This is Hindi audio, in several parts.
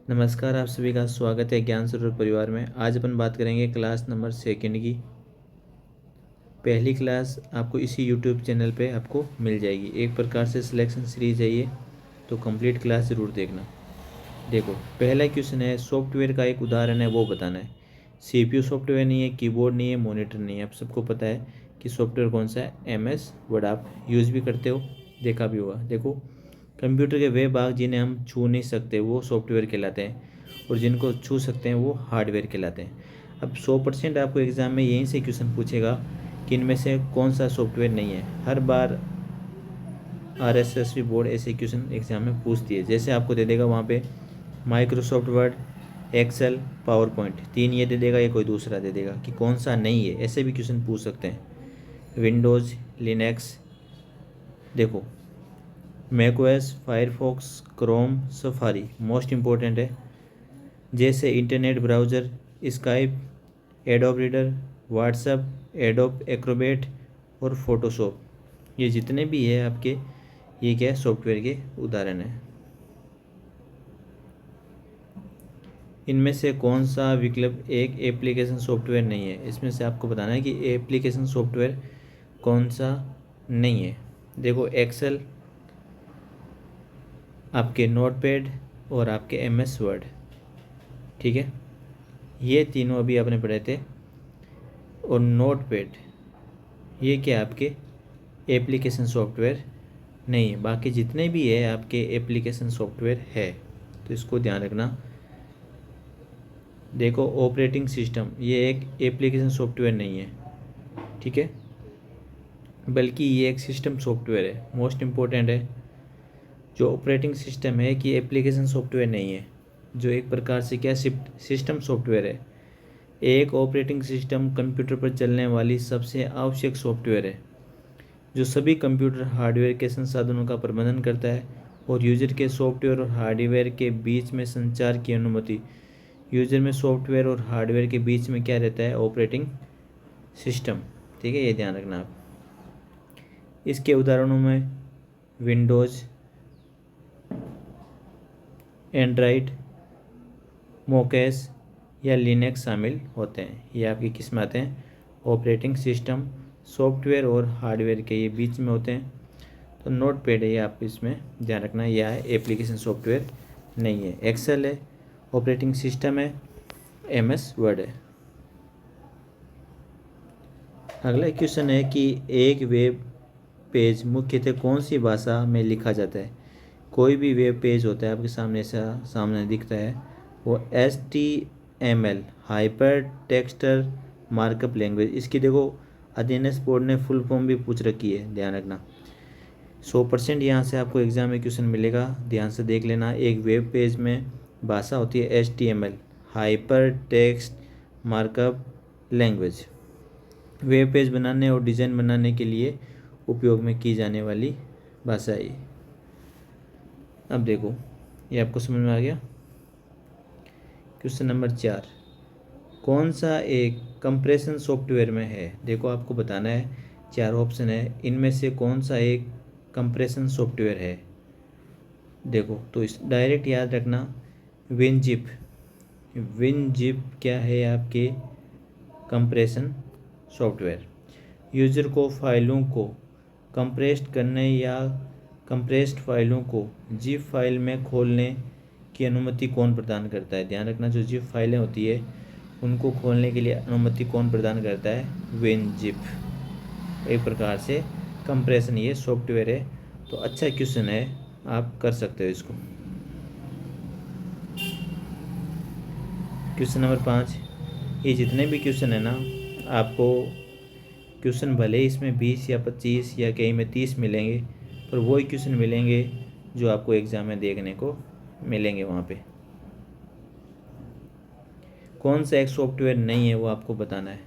नमस्कार, आप सभी का स्वागत है ज्ञान सरोवर परिवार में। आज अपन बात करेंगे क्लास नंबर 2 की। पहली क्लास आपको इसी यूट्यूब चैनल पे आपको मिल जाएगी। एक प्रकार से सिलेक्शन सीरीज है ये, तो कंप्लीट क्लास ज़रूर देखना। देखो, पहला क्वेश्चन है सॉफ्टवेयर का एक उदाहरण है वो बताना है। सीपीयू सॉफ्टवेयर नहीं है, कीबोर्ड नहीं है, मॉनिटर नहीं है। आप सबको पता है कि सॉफ्टवेयर कौन सा है, एमएस वर्ड। आप यूज़ भी करते हो, देखा भी होगा। देखो, कंप्यूटर के वे भाग जिन्हें हम छू नहीं सकते वो सॉफ्टवेयर कहलाते हैं, और जिनको छू सकते हैं वो हार्डवेयर कहलाते हैं। अब 100% आपको एग्ज़ाम में यहीं से क्वेश्चन पूछेगा कि इनमें से कौन सा सॉफ्टवेयर नहीं है। हर बार आरएसएसबी बोर्ड ऐसे क्वेश्चन एग्जाम में पूछती है। जैसे आपको दे देगा वहाँ पे Microsoft Word, Excel, PowerPoint, 3 ये दे देगा, या कोई दूसरा दे देगा कि कौन सा नहीं है। ऐसे भी क्वेश्चन पूछ सकते हैं। विंडोज़, लिनक्स, देखो macOS, Firefox, Chrome, Safari most important है। जैसे internet browser, Skype, Adobe Reader, WhatsApp, Adobe Acrobat और फोटोशॉप, ये जितने भी है आपके, ये क्या है, सॉफ्टवेयर के उदाहरण है। इनमें से कौन सा विकल्प एक एप्लीकेशन सॉफ्टवेयर नहीं है। इसमें से आपको बताना है कि एप्लीकेशन सॉफ्टवेयर कौन सा नहीं है। देखो, एक्सेल, आपके नोटपैड और आपके एमएस वर्ड, ठीक है, ये तीनों अभी आपने पढ़े थे। और नोटपैड ये क्या आपके एप्लीकेशन सॉफ्टवेयर नहीं है। बाकी जितने भी है आपके एप्लीकेशन सॉफ्टवेयर है, तो इसको ध्यान रखना। देखो, ऑपरेटिंग सिस्टम ये एक एप्लीकेशन सॉफ्टवेयर नहीं है, ठीक है, बल्कि ये एक सिस्टम सॉफ्टवेयर है। मोस्ट इम्पोर्टेंट है। जो ऑपरेटिंग सिस्टम है कि एप्लीकेशन सॉफ्टवेयर नहीं है, जो एक प्रकार से क्या सिस्टम सॉफ्टवेयर है। एक ऑपरेटिंग सिस्टम कंप्यूटर पर चलने वाली सबसे आवश्यक सॉफ्टवेयर है, जो सभी कंप्यूटर हार्डवेयर के संसाधनों का प्रबंधन करता है और यूजर के सॉफ्टवेयर और हार्डवेयर के बीच में संचार की अनुमति। यूजर में सॉफ्टवेयर और हार्डवेयर के बीच में क्या रहता है, ऑपरेटिंग सिस्टम, ठीक है, ये ध्यान रखना आप। इसके उदाहरणों में विंडोज़, एंड्रॉइड, मोकेस या लिनक्स शामिल होते हैं। ये आपकी किस में आते हैं, ऑपरेटिंग सिस्टम, सॉफ्टवेयर और हार्डवेयर के ये बीच में होते हैं। तो नोटपैड है, ये आप इसमें ध्यान रखना, यह है एप्लीकेशन सॉफ्टवेयर नहीं है। एक्सेल है, ऑपरेटिंग सिस्टम है, एमएस वर्ड है। अगला क्वेश्चन है कि एक वेब पेज मुख्यतः कौन सी भाषा में लिखा जाता है। कोई भी वेब पेज होता है आपके सामने, ऐसा सामने दिखता है, वो HTML हाइपर टेक्स्टर मार्कअप लैंग्वेज। इसकी देखो अध्ययन बोर्ड ने फुल फॉर्म भी पूछ रखी है, ध्यान रखना। 100% यहाँ से आपको एग्जाम में क्वेश्चन मिलेगा, ध्यान से देख लेना। एक वेब पेज में भाषा होती है HTML hyper text markup language. Web page बनाने और डिज़ाइन बनाने के लिए उपयोग में की जाने वाली भाषा है। अब देखो, ये आपको समझ में आ गया। क्वेश्चन नंबर 4, कौन सा एक कंप्रेशन सॉफ्टवेयर में है। देखो, आपको बताना है, 4 ऑप्शन है, इनमें से कौन सा एक कंप्रेशन सॉफ्टवेयर है। देखो, तो इस डायरेक्ट याद रखना, विनजिप। विनजिप क्या है, आपके कंप्रेशन सॉफ्टवेयर। यूज़र को फाइलों को कंप्रेस्ड करने या कंप्रेस्ड फाइलों को जिप फाइल में खोलने की अनुमति कौन प्रदान करता है। ध्यान रखना, जो जिप फाइलें होती है उनको खोलने के लिए अनुमति कौन प्रदान करता है, विनजिप। एक प्रकार से कंप्रेशन ये सॉफ्टवेयर है। तो अच्छा क्वेश्चन है, आप कर सकते हो इसको। क्वेश्चन नंबर 5, ये जितने भी क्वेश्चन है ना, आपको क्वेश्चन भले इसमें 20 या 25 या कहीं में 30 मिलेंगे, पर वही क्वेश्चन मिलेंगे जो आपको एग्ज़ाम में देखने को मिलेंगे वहाँ पे। कौन सा एक सॉफ्टवेयर नहीं है वो आपको बताना है।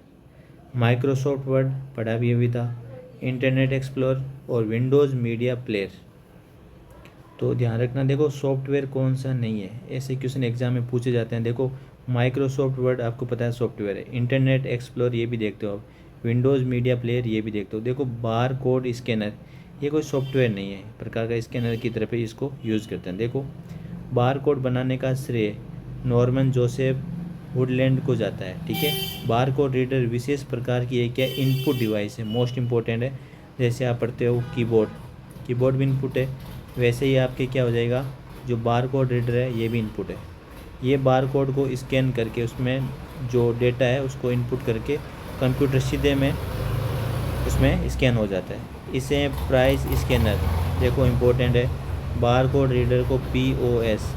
माइक्रोसॉफ्ट वर्ड पढ़ा भी अभी था, इंटरनेट एक्सप्लोर और विंडोज़ मीडिया प्लेयर। तो ध्यान रखना, देखो सॉफ्टवेयर कौन सा नहीं है, ऐसे क्वेश्चन एग्जाम में पूछे जाते हैं। देखो, माइक्रोसॉफ्ट वर्ड आपको पता है सॉफ्टवेयर है, इंटरनेट एक्सप्लोर ये भी देखते हो आप, विंडोज़ मीडिया प्लेयर ये भी देखते हो। देखो, बार कोड स्कैनर ये कोई सॉफ्टवेयर नहीं है, प्रकार का स्कैनर की तरफ इसको यूज़ करते हैं। देखो, बार कोड बनाने का श्रेय नॉर्मन जोसेफ वुडलैंड को जाता है। ठीक है, बार कोड रीडर विशेष प्रकार की एक क्या इनपुट डिवाइस है, मोस्ट इंपॉर्टेंट है। जैसे आप पढ़ते हो कीबोर्ड, कीबोर्ड भी इनपुट है, वैसे ही आपके क्या हो जाएगा, जो बार कोड रीडर है ये भी इनपुट है। ये बार कोड को स्कैन करके उसमें जो डेटा है उसको इनपुट करके कंप्यूटर सीधे में उसमें स्कैन हो जाता है। इसे प्राइस स्कैनर, देखो इम्पोर्टेंट है, बार कोड रीडर को POS,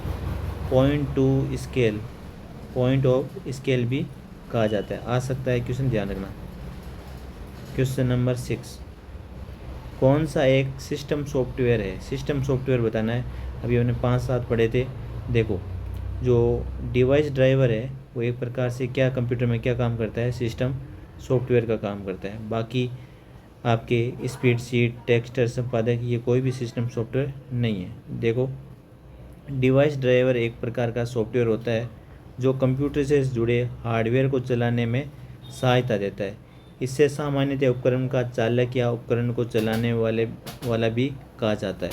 point two scale, point of scale भी कहा जाता है। आ सकता है क्वेश्चन, ध्यान रखना। क्वेश्चन नंबर 6, कौन सा एक सिस्टम सॉफ्टवेयर है, सिस्टम सॉफ्टवेयर बताना है। अभी हमने 5-7 पढ़े थे। देखो, जो डिवाइस ड्राइवर है वो एक प्रकार से क्या कंप्यूटर में क्या काम करता है, सिस्टम सॉफ्टवेयर का काम करता है। बाकी आपके स्प्रेडशीट, टेक्स्ट संपादक, ये कोई भी सिस्टम सॉफ्टवेयर नहीं है। देखो, डिवाइस ड्राइवर एक प्रकार का सॉफ्टवेयर होता है जो कंप्यूटर से जुड़े हार्डवेयर को चलाने में सहायता देता है। इससे सामान्यतः उपकरण का चालक या उपकरण को चलाने वाला भी कहा जाता है।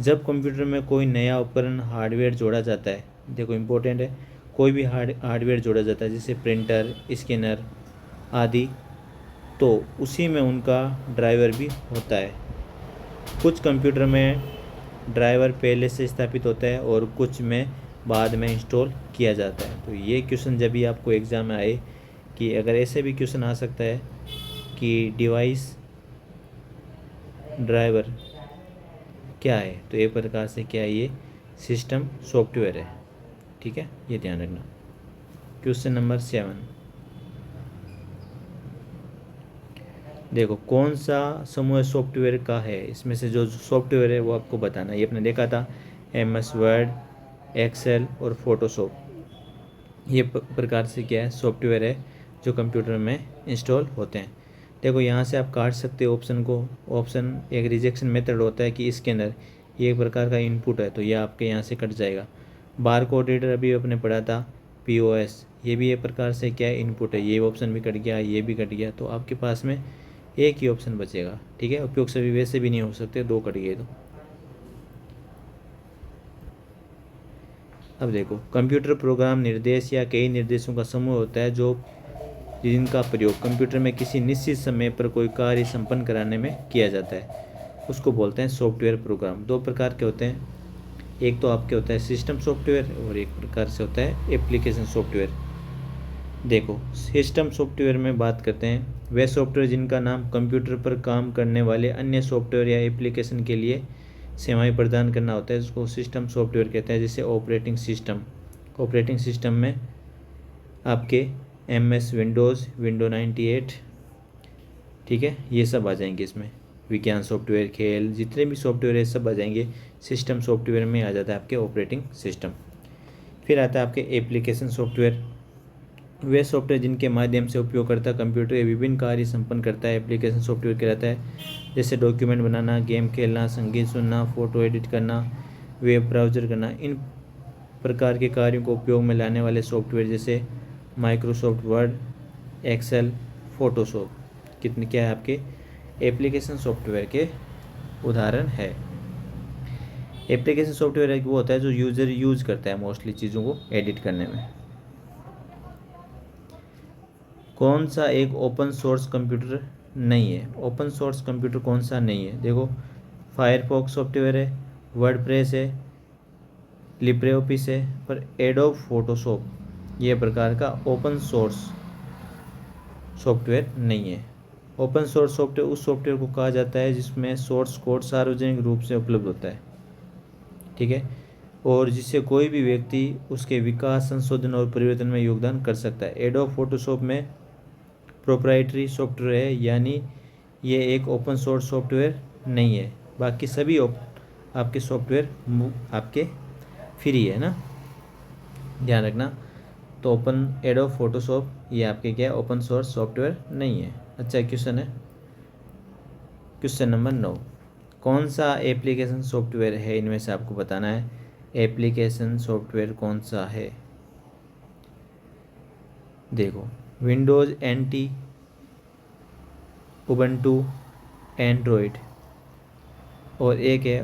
जब कंप्यूटर में कोई नया उपकरण हार्डवेयर जोड़ा जाता है, देखो इम्पोर्टेंट है, कोई भी हार्डवेयर जोड़ा जाता है जैसे प्रिंटर, स्कैनर आदि, तो उसी में उनका ड्राइवर भी होता है। कुछ कंप्यूटर में ड्राइवर पहले से स्थापित होता है और कुछ में बाद में इंस्टॉल किया जाता है। तो ये क्वेश्चन जब भी आपको एग्ज़ाम में आए कि अगर ऐसे भी क्वेश्चन आ सकता है कि डिवाइस ड्राइवर क्या है, तो एक प्रकार से क्या है, ये सिस्टम सॉफ्टवेयर है। ठीक है, ये ध्यान रखना। क्वेश्चन नंबर 7, देखो कौन सा समूह सॉफ्टवेयर का है, इसमें से जो सॉफ्टवेयर है वो आपको बताना है। ये आपने देखा था MS वर्ड, एक्सेल और फोटोशॉप, ये प्रकार से क्या है, सॉफ्टवेयर है जो कंप्यूटर में इंस्टॉल होते हैं। देखो यहाँ से आप काट सकते हो ऑप्शन को। ऑप्शन एक रिजेक्शन मेथड होता है कि स्कैनर ये एक प्रकार का इनपुट है, तो ये आपके यहाँ से कट जाएगा। बार कोड रीडर अभी अपने पढ़ा था, POS, ये भी एक प्रकार से क्या है, इनपुट है। ये ऑप्शन भी कट गया, ये भी कट गया, तो आपके पास में एक ही ऑप्शन बचेगा। ठीक है, उपयोग सभी वैसे भी नहीं हो सकते, 2 कट गए तो। अब देखो, कंप्यूटर प्रोग्राम निर्देश या कई निर्देशों का समूह होता है जो जिनका प्रयोग कंप्यूटर में किसी निश्चित समय पर कोई कार्य संपन्न कराने में किया जाता है, उसको बोलते हैं सॉफ्टवेयर प्रोग्राम। 2 प्रकार के होते हैं, एक तो आपके होता है सिस्टम सॉफ्टवेयर और एक प्रकार से होता है एप्लीकेशन सॉफ्टवेयर। देखो, सिस्टम सॉफ्टवेयर में बात करते हैं, वे सॉफ्टवेयर जिनका नाम कंप्यूटर पर काम करने वाले अन्य सॉफ्टवेयर या एप्लीकेशन के लिए सेवाएं प्रदान करना होता है, जिसको सिस्टम सॉफ्टवेयर कहते हैं। जैसे ऑपरेटिंग सिस्टम, ऑपरेटिंग सिस्टम में आपके MS विंडोज़, विंडो 98, ठीक है, ये सब आ जाएंगे इसमें। विज्ञान सॉफ्टवेयर, खेल, जितने भी सॉफ्टवेयर है सब आ जाएंगे सिस्टम सॉफ्टवेयर में। आ जाता है आपके ऑपरेटिंग सिस्टम। फिर आता है आपके एप्लीकेशन सॉफ्टवेयर, वे सॉफ्टवेयर जिनके माध्यम से उपयोगकर्ता कंप्यूटर के विभिन्न कार्य संपन्न करता है, एप्लीकेशन सॉफ्टवेयर कहलाता है। जैसे डॉक्यूमेंट बनाना, गेम खेलना, संगीत सुनना, फ़ोटो एडिट करना, वेब ब्राउज़र करना, इन प्रकार के कार्यों को उपयोग में लाने वाले सॉफ्टवेयर जैसे माइक्रोसॉफ्ट वर्ड, एक्सेल, फोटोशॉप, कितने क्या है आपके एप्लीकेशन सॉफ्टवेयर के उदाहरण है। एप्लीकेशन सॉफ्टवेयर एक वो होता है जो यूज़र यूज़ करता है मोस्टली चीज़ों को एडिट करने में। कौन सा एक ओपन सोर्स कंप्यूटर नहीं है, ओपन सोर्स कंप्यूटर कौन सा नहीं है। देखो, फायरफॉक्स सॉफ्टवेयर है, वर्डप्रेस है, लिब्रे ऑफिस है, पर एडोब फोटोशॉप ये प्रकार का ओपन सोर्स सॉफ्टवेयर नहीं है। ओपन सोर्स सॉफ्टवेयर उस सॉफ्टवेयर को कहा जाता है जिसमें सोर्स कोड सार्वजनिक रूप से उपलब्ध होता है, ठीक है, और जिससे कोई भी व्यक्ति उसके विकास, संशोधन और परिवर्तन में योगदान कर सकता है। एडोब फोटोशॉप में प्रोप्राइटरी सॉफ्टवेयर है, यानी ये एक ओपन सोर्स सॉफ्टवेयर नहीं है। बाकी सभी आपके सॉफ्टवेयर आपके फ्री है ना, ध्यान रखना। तो ओपन एडोब फोटोशॉप ये आपके क्या है, ओपन सोर्स सॉफ्टवेयर नहीं है। अच्छा क्वेश्चन है, क्वेश्चन नंबर 9, कौन सा एप्लीकेशन सॉफ्टवेयर है, इनमें से आपको बताना है एप्लीकेशन सॉफ्टवेयर कौन सा है। देखो, विंडोज़ NT, उबंटू, एंड्रॉयड, और एक है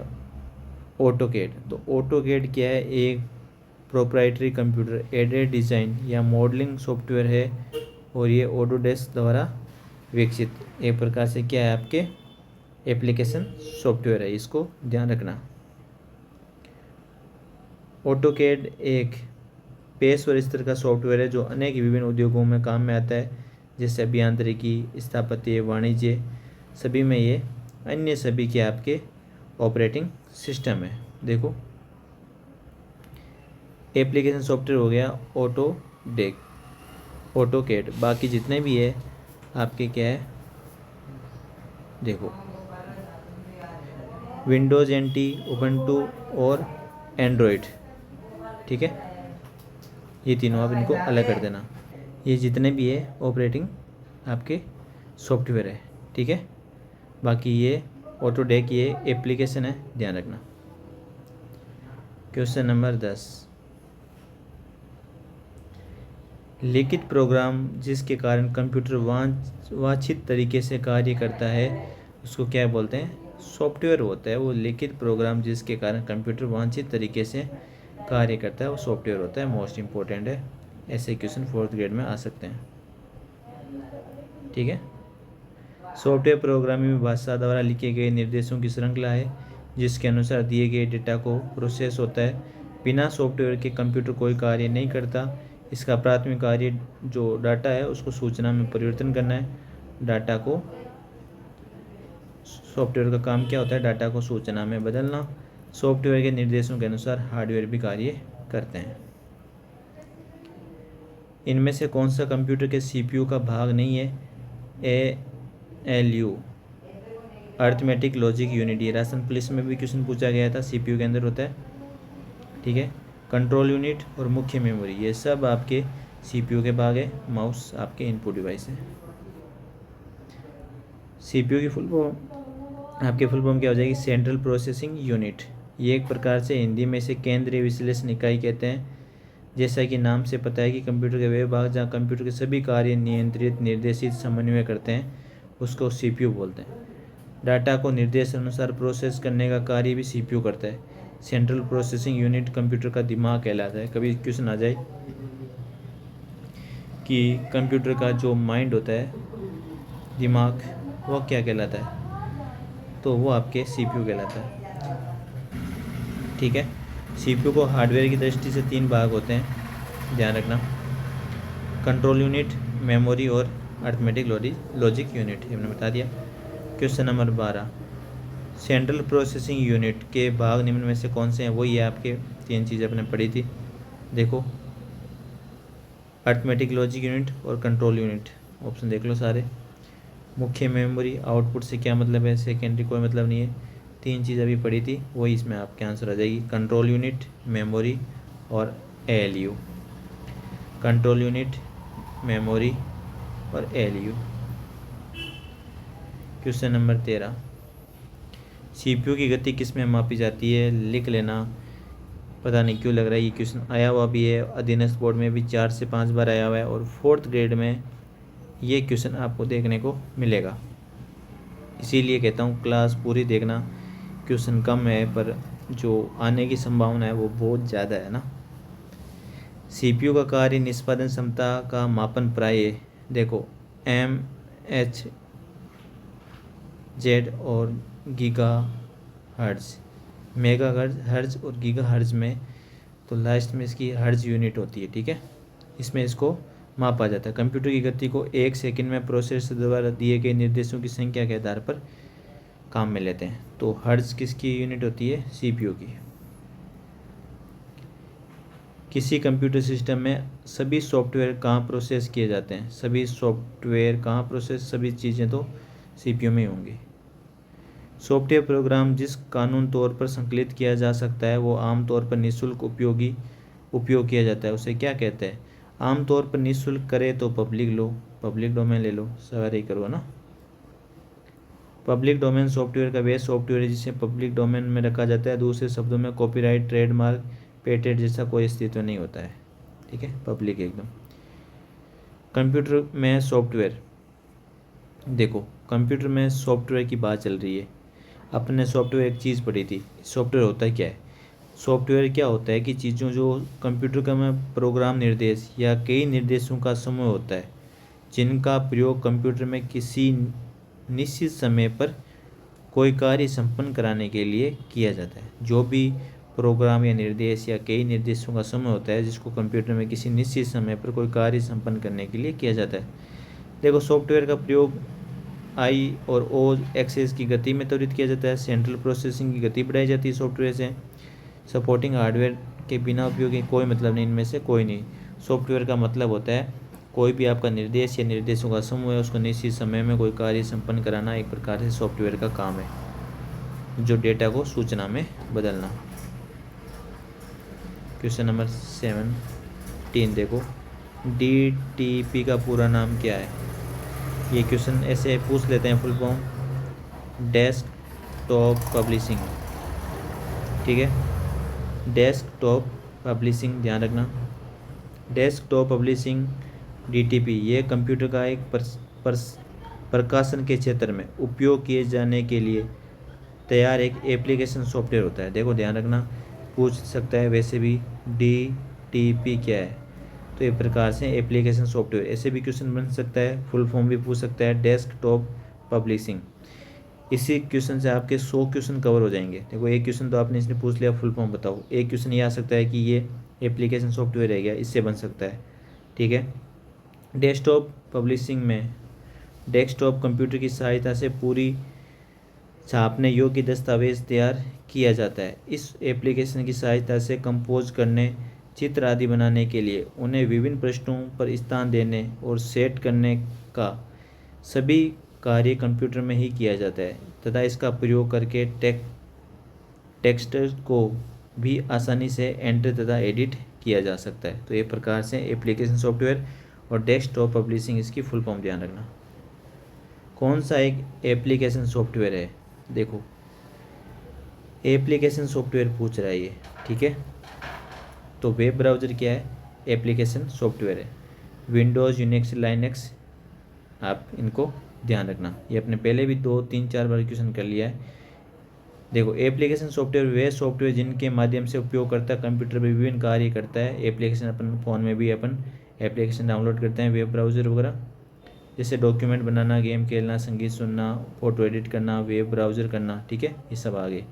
ऑटोकेड। तो ऑटोकेड क्या है, एक प्रोप्राइटरी कंप्यूटर एडेड डिज़ाइन या मॉडलिंग सॉफ्टवेयर है और ये ऑटोडेस्क द्वारा विकसित एक प्रकार से क्या है आपके एप्लीकेशन सॉफ्टवेयर है, इसको ध्यान रखना। ऑटोकैड एक पेशेवर स्तर का सॉफ्टवेयर है जो अनेक विभिन्न उद्योगों में काम में आता है, जैसे अभियांत्रिकी, स्थापत्य, वाणिज्य, सभी में ये अन्य सभी के आपके ऑपरेटिंग सिस्टम है। देखो एप्लीकेशन सॉफ्टवेयर हो गया ऑटोकैड, बाकी जितने भी है आपके क्या है, देखो विंडोज़ NT, उबंटू और एंड्रॉयड, ठीक है, ये तीनों आप इनको अलग कर देना। ये जितने भी है ऑपरेटिंग आपके सॉफ्टवेयर है, ठीक है। बाकी ये ऑटोडेस्क ये एप्लीकेशन है, ध्यान रखना। क्वेश्चन नंबर 10, लिखित प्रोग्राम जिसके कारण कंप्यूटर वांछित तरीके से कार्य करता है उसको क्या बोलते हैं, सॉफ्टवेयर होता है। वो लिखित प्रोग्राम जिसके कारण कंप्यूटर वांछित तरीके से कार्य करता है वो सॉफ्टवेयर होता है। मोस्ट इम्पोर्टेंट है, ऐसे क्वेश्चन 4th ग्रेड में आ सकते हैं, ठीक है। सॉफ्टवेयर प्रोग्रामिंग भाषा द्वारा लिखे गए निर्देशों की श्रृंखला है जिसके अनुसार दिए गए डेटा को प्रोसेस होता है। बिना सॉफ्टवेयर के कंप्यूटर कोई कार्य नहीं करता। इसका प्राथमिक कार्य जो डाटा है उसको सूचना में परिवर्तन करना है। डाटा को सॉफ्टवेयर का काम क्या होता है, डाटा को सूचना में बदलना। सॉफ्टवेयर के निर्देशों के अनुसार हार्डवेयर भी कार्य करते हैं। इनमें से कौन सा कंप्यूटर के CPU का भाग नहीं है, ALU अर्थमेटिक लॉजिक यूनिट, ये राशन पुलिस में भी क्वेश्चन पूछा गया था, CPU के अंदर होता है, ठीक है। कंट्रोल यूनिट और मुख्य मेमोरी ये सब आपके CPU के भाग है। माउस आपके इनपुट डिवाइस है। CPU की फुल फॉर्म क्या हो जाएगी, सेंट्रल प्रोसेसिंग यूनिट। ये एक प्रकार से हिंदी में इसे केंद्रीय विश्लेषण इकाई कहते हैं। जैसा कि नाम से पता है कि कंप्यूटर के वे भाग जहाँ कंप्यूटर के सभी कार्य नियंत्रित, निर्देशित, समन्वय करते हैं उसको CPU बोलते हैं। डाटा को निर्देश अनुसार प्रोसेस करने का कार्य भी CPU करता है। सेंट्रल प्रोसेसिंग यूनिट कंप्यूटर का दिमाग कहलाता है। कभी क्वेश्चन आ जाए कि कंप्यूटर का जो माइंड होता है, दिमाग, वो क्या कहलाता है, तो वो आपके CPU कहलाता है, ठीक है। CPU को हार्डवेयर की दृष्टि से 3 भाग होते हैं, ध्यान रखना। कंट्रोल यूनिट, मेमोरी और अर्थमेटिक लॉजिक यूनिट, हमने बता दिया। Question number 12, central processing unit के भाग निम्न में से कौन से हैं, वही है आपके 3 चीज़ें आपने पढ़ी थी। देखो अर्थमेटिक लॉजिक यूनिट और कंट्रोल यूनिट, ऑप्शन देख लो सारे। मुख्य मेमोरी, आउटपुट से क्या मतलब है, सेकेंडरी कोई मतलब नहीं है। 3 चीज़ अभी पढ़ी थी, वही इसमें आपके आंसर आ जाएगी। कंट्रोल यूनिट, मेमोरी और ALU। कंट्रोल यूनिट, मेमोरी और ALU। क्वेश्चन नंबर 13, CPU की गति किस में मापी जाती है, लिख लेना। पता नहीं क्यों लग रहा है ये क्वेश्चन आया हुआ भी है, अधीनस्थ बोर्ड में भी 4 से 5 बार आया हुआ है और 4th ग्रेड में ये क्वेश्चन आपको देखने को मिलेगा। इसीलिए कहता हूँ क्लास पूरी देखना। क्वेश्चन कम है पर जो आने की संभावना है वो बहुत ज़्यादा है ना। CPU का कार्य निष्पादन क्षमता का मापन प्राय देखो mHz और गीगा हर्ट्ज, मेगा हर्ट्ज और गीगा हर्ट्ज में, तो लास्ट में इसकी हर्ट्ज यूनिट होती है, ठीक है। इसमें इसको मापा जाता है। कंप्यूटर की गति को 1 सेकंड में प्रोसेसर द्वारा दिए गए निर्देशों की संख्या के आधार पर काम में लेते हैं। तो हर्ट्ज किसकी यूनिट होती है, CPU की। किसी कंप्यूटर सिस्टम में सभी सॉफ्टवेयर कहाँ प्रोसेस किए जाते हैं, सभी सॉफ्टवेयर कहाँ प्रोसेस, सभी चीज़ें तो CPU में ही होंगी। सॉफ्टवेयर प्रोग्राम जिस कानून तौर पर संकलित किया जा सकता है वो आमतौर पर निःशुल्क उपयोग किया जाता है, उसे क्या कहते हैं। आमतौर पर निःशुल्क करे तो पब्लिक डोमेन ले लो, सवारी करो ना। पब्लिक डोमेन सॉफ्टवेयर का वे सॉफ्टवेयर है जिसे पब्लिक डोमेन में रखा जाता है। दूसरे शब्दों में कॉपीराइट, ट्रेडमार्क, पेटेंट जैसा कोई अस्तित्व नहीं होता है, ठीक है, पब्लिक एकदम। कंप्यूटर में सॉफ्टवेयर, देखो कंप्यूटर में सॉफ्टवेयर की बात चल रही है। अपने सॉफ्टवेयर एक चीज़ पढ़ी थी, सॉफ्टवेयर होता है क्या है। सॉफ्टवेयर क्या होता है कि चीज़ों जो कंप्यूटर का में प्रोग्राम निर्देश या कई निर्देशों का समूह होता है जिनका प्रयोग कंप्यूटर में किसी निश्चित समय पर कोई कार्य संपन्न कराने के लिए किया जाता है। जो भी प्रोग्राम या निर्देश या कई निर्देशों का समूह होता है जिसको कंप्यूटर में किसी निश्चित समय पर कोई कार्य संपन्न करने के लिए किया जाता है। देखो, सॉफ्टवेयर का प्रयोग आई और ओ एक्सेस की गति में त्वरित किया जाता है। सेंट्रल प्रोसेसिंग की गति बढ़ाई जाती है सॉफ्टवेयर से। सपोर्टिंग हार्डवेयर के बिना उपयोगी कोई मतलब नहीं, इनमें से कोई नहीं। सॉफ्टवेयर का मतलब होता है कोई भी आपका निर्देश या निर्देशों का समूह है उसको निश्चित समय में कोई कार्य संपन्न कराना एक प्रकार से सॉफ्टवेयर का काम है, जो डेटा को सूचना में बदलना। क्वेश्चन नंबर 17 देखो, DTP का पूरा नाम क्या है? ये क्वेश्चन ऐसे पूछ लेते हैं, फुल फॉर्म डेस्कटॉप पब्लिशिंग। ठीक है, डेस्कटॉप पब्लिशिंग, ध्यान रखना। डेस्कटॉप पब्लिशिंग DTP ये कंप्यूटर का एक प्रकाशन के क्षेत्र में उपयोग किए जाने के लिए तैयार एक एप्लीकेशन सॉफ्टवेयर होता है। देखो ध्यान रखना, पूछ सकता है वैसे भी DTP क्या है, तो एक प्रकार से एप्लीकेशन सॉफ्टवेयर। ऐसे भी क्वेश्चन बन सकता है, फुल फॉर्म भी पूछ सकता है, डेस्कटॉप पब्लिशिंग। इसी क्वेश्चन से आपके 100 क्वेश्चन कवर हो जाएंगे। देखो, एक क्वेश्चन तो आपने इसने पूछ लिया, फुल फॉर्म बताओ। एक क्वेश्चन ये आ सकता है कि ये एप्लीकेशन सॉफ्टवेयर है क्या, इससे बन सकता है। ठीक है, डेस्कटॉप पब्लिशिंग में डेस्कटॉप कंप्यूटर की सहायता से पूरी छापने योग्य दस्तावेज तैयार किया जाता है। इस एप्लीकेशन की सहायता से कंपोज करने, चित्र आदि बनाने के लिए उन्हें विभिन्न पृष्ठों पर स्थान देने और सेट करने का सभी कार्य कंप्यूटर में ही किया जाता है तथा इसका प्रयोग करके टेक्स्ट को भी आसानी से एंटर तथा एडिट किया जा सकता है। तो ये प्रकार से एप्लीकेशन सॉफ्टवेयर और डेस्कटॉप पब्लिशिंग इसकी फुल फॉर्म ध्यान रखना। कौन सा एक एप्लीकेशन सॉफ्टवेयर है? देखो, एप्लीकेशन सॉफ्टवेयर पूछ रहा है ये। ठीक है, तो वेब ब्राउज़र क्या है? एप्लीकेशन सॉफ्टवेयर है। विंडोज़, यूनिक्स, लाइनक्स, आप इनको ध्यान रखना। ये अपने पहले भी 2, 3, 4 बार क्वेश्चन कर लिया है। देखो, एप्लीकेशन सॉफ्टवेयर वे सॉफ्टवेयर जिनके माध्यम से उपयोगकर्ता कंप्यूटर पर विभिन्न कार्य करता है। एप्लीकेशन अपन फ़ोन में भी अपन एप्लीकेशन डाउनलोड करते हैं, वेब ब्राउज़र वगैरह, जैसे डॉक्यूमेंट बनाना, गेम खेलना, संगीत सुनना, फोटो एडिट करना, वेब ब्राउज़र करना। ठीक है, ये सब आगे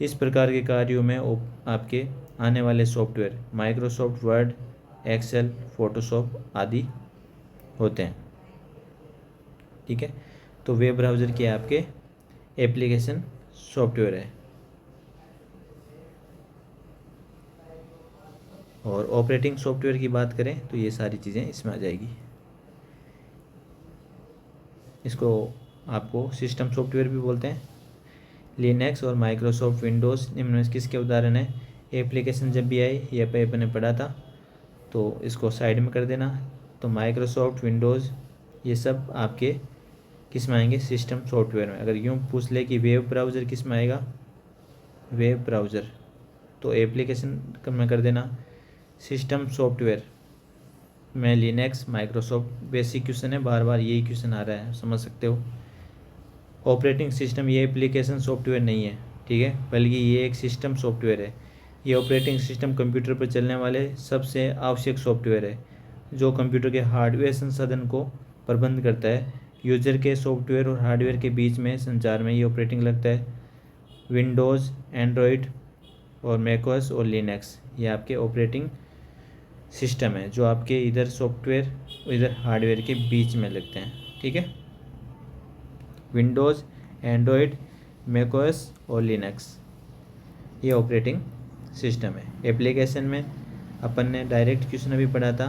इस प्रकार के कार्यों में आपके आने वाले software Microsoft Word, Excel, Photoshop आदि होते हैं। ठीक है, तो वेब ब्राउज़र क्या है? आपके एप्लीकेशन सॉफ्टवेयर है। और ऑपरेटिंग सॉफ्टवेयर की बात करें तो ये सारी चीज़ें इसमें आ जाएगी। इसको आपको सिस्टम सॉफ्टवेयर भी बोलते हैं। लिनक्स और माइक्रोसॉफ्ट विंडोज़ निम्न में किसके उदाहरण है? एप्लीकेशन जब भी आई ये पे अपने पढ़ा था, तो इसको साइड में कर देना। तो माइक्रोसॉफ्ट विंडोज़ ये सब आपके किस में आएंगे? सिस्टम सॉफ्टवेयर में। अगर यूँ पूछ ले कि वेब ब्राउज़र किस में आएगा? वेब ब्राउज़र, तो एप्लीकेशन में कर देना। सिस्टम सॉफ्टवेयर में लिनक्स, माइक्रोसॉफ्ट। बेसिक क्वेश्चन है, बार बार यही क्वेश्चन आ रहा है, समझ सकते हो। ऑपरेटिंग सिस्टम ये एप्लीकेशन सॉफ्टवेयर नहीं है, ठीक है, बल्कि ये एक सिस्टम सॉफ्टवेयर है। ये ऑपरेटिंग सिस्टम कंप्यूटर पर चलने वाले सबसे आवश्यक सॉफ्टवेयर है जो कंप्यूटर के हार्डवेयर संसाधन को प्रबंध करता है। यूजर के सॉफ्टवेयर और हार्डवेयर के बीच में संचार में ये ऑपरेटिंग लगता है। विंडोज़, एंड्रॉयड और मैकओएस और लिनक्स ये आपके ऑपरेटिंग सिस्टम है जो आपके इधर सॉफ्टवेयर इधर हार्डवेयर के बीच में लगते हैं। ठीक है, विंडोज़, एंड्रॉयड, मैकओएस और लिनक्स ये ऑपरेटिंग सिस्टम है। एप्लीकेशन में अपन ने डायरेक्ट क्वेश्चन अभी पढ़ा था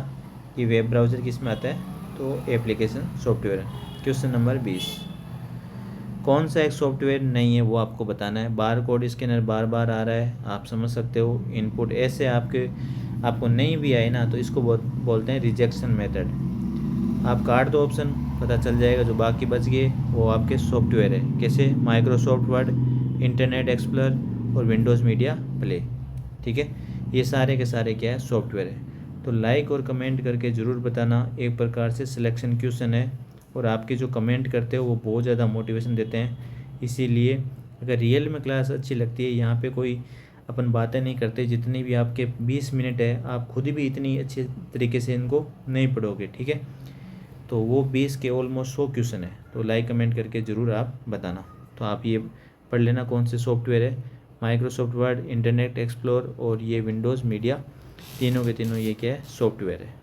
कि वेब ब्राउज़र किस में आता है, तो एप्लीकेशन सॉफ्टवेयर। क्वेश्चन नंबर 20, कौन सा एक सॉफ्टवेयर नहीं है वो आपको बताना है। बार कोड स्कैनर बार बार आ रहा है, आप समझ सकते हो। इनपुट ऐसे आपको नहीं भी आए ना तो इसको बोलते हैं रिजेक्शन मेथड। आप काट दो ऑप्शन, पता चल जाएगा जो बाकी बच गए वो आपके सॉफ्टवेयर है। कैसे? माइक्रोसॉफ्ट वर्ड, इंटरनेट एक्सप्लोरर और विंडोज़ मीडिया प्ले। ठीक है, ये सारे के सारे क्या है? सॉफ्टवेयर है। तो लाइक और कमेंट करके ज़रूर बताना, एक प्रकार से सिलेक्शन क्वेश्चन है और आपके जो कमेंट करते हो वो बहुत ज़्यादा मोटिवेशन देते हैं। इसीलिए अगर रियल में क्लास अच्छी लगती है, यहाँ पे कोई अपन बातें नहीं करते, जितनी भी आपके 20 मिनट है आप खुद भी इतनी अच्छे तरीके से इनको नहीं पढ़ोगे, ठीक है। तो वो 20 के ऑलमोस्ट 100 क्वेश्चन है, तो लाइक कमेंट करके ज़रूर आप बताना। तो आप ये पढ़ लेना कौन से सॉफ्टवेयर है, माइक्रोसॉफ्ट वर्ड, इंटरनेट एक्सप्लोर और ये विंडोज़ मीडिया, तीनों के तीनों ये क्या है, सॉफ्टवेयर है।